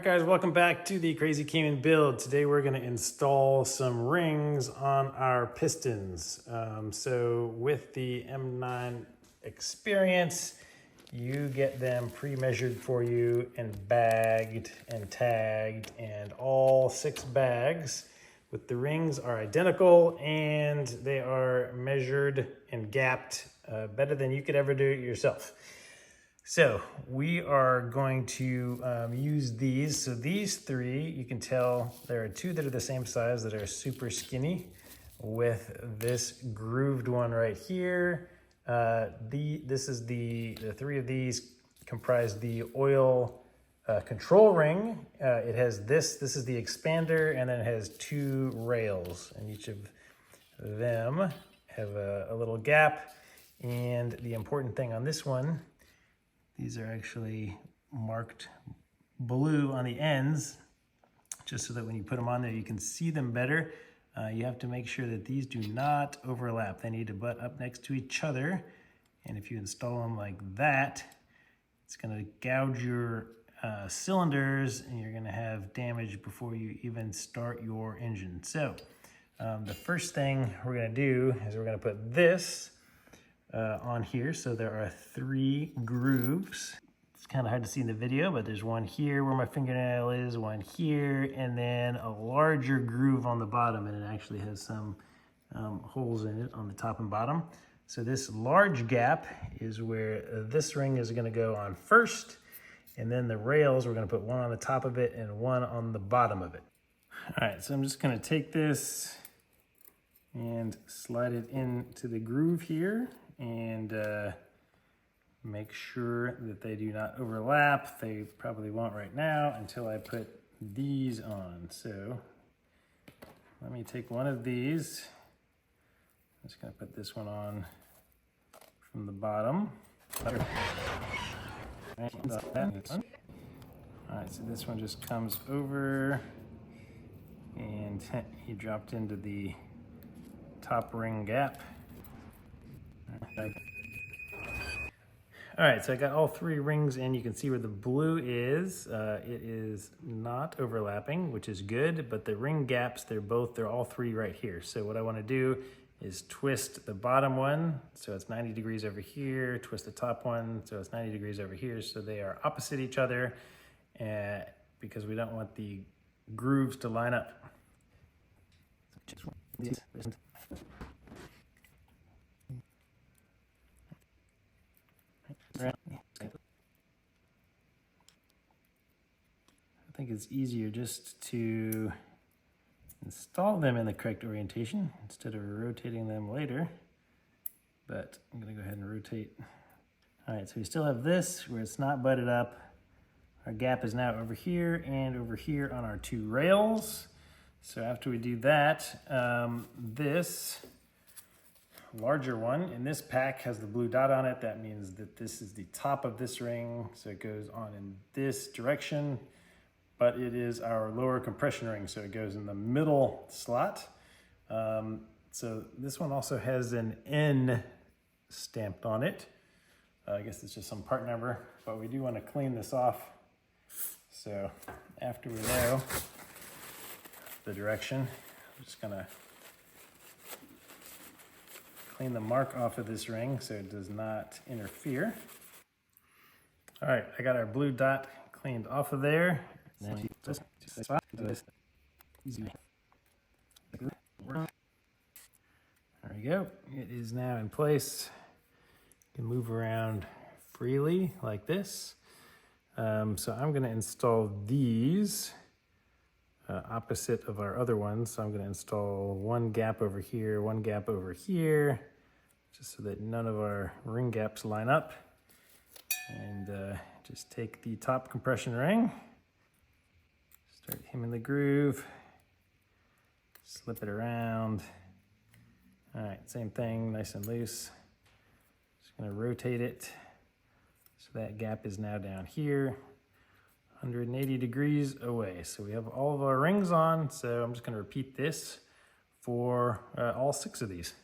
Guys, welcome back to the Crazy Cayman build. Today we're going to install some rings on our pistons. So with the M9 Experience, you get them pre-measured for you and bagged and tagged, and all 6 bags with the rings are identical and they are measured and gapped better than you could ever do it yourself. So we are going to use these. So these 3, you can tell there are 2 that are the same size that are super skinny with this grooved one right here. This is the 3 of these comprise the oil control ring. It has this is the expander, and then it has 2 rails, and each of them have a little gap. And the important thing on this one, these are actually marked blue on the ends, just so that when you put them on there, you can see them better. You have to make sure that these do not overlap. They need to butt up next to each other. And if you install them like that, it's gonna gouge your cylinders, and you're gonna have damage before you even start your engine. So the first thing we're gonna do is we're gonna put this on here. So there are 3 grooves. It's kind of hard to see in the video, but there's one here where my fingernail is, one here, and then a larger groove on the bottom, and it actually has some holes in it on the top and bottom. So this large gap is where this ring is going to go on first, and then the rails, we're going to put one on the top of it and one on the bottom of it. All right, so I'm just going to take this and slide it into the groove here, and make sure that they do not overlap. They probably won't right now until I put these on. So let me take one of these. I'm just gonna put this one on from the bottom. All right, so this one just comes over, and he dropped into the top ring gap. All right, so I got all 3 rings in. You can see where the blue is. It is not overlapping, which is good, but the ring gaps, they're all 3 right here. So what I want to do is twist the bottom one so it's 90 degrees over here, twist the top one so it's 90 degrees over here, so they are opposite each other, because we don't want the grooves to line up. I think it's easier just to install them in the correct orientation instead of rotating them later. But I'm gonna go ahead and rotate. All right, so we still have this where it's not butted up. Our gap is now over here and over here on our 2 rails. So after we do that, this larger one in this pack has the blue dot on it. That means that this is the top of this ring, so it goes on in this direction, but it is our lower compression ring, so it goes in the middle slot. So this one also has an N stamped on it. I guess it's just some part number, but we do want to clean this off. So after we know the direction, I'm just gonna clean the mark off of this ring so it does not interfere. All right, I got our blue dot cleaned off of there. There we go. It is now in place. You can move around freely like this. So I'm going to install these opposite of our other ones. So I'm going to install one gap over here, one gap over here, just so that none of our ring gaps line up. And just take the top compression ring, start him in the groove, slip it around. All right, same thing, nice and loose. Just gonna rotate it so that gap is now down here, 180 degrees away. So we have all of our rings on, so I'm just gonna repeat this for all 6 of these.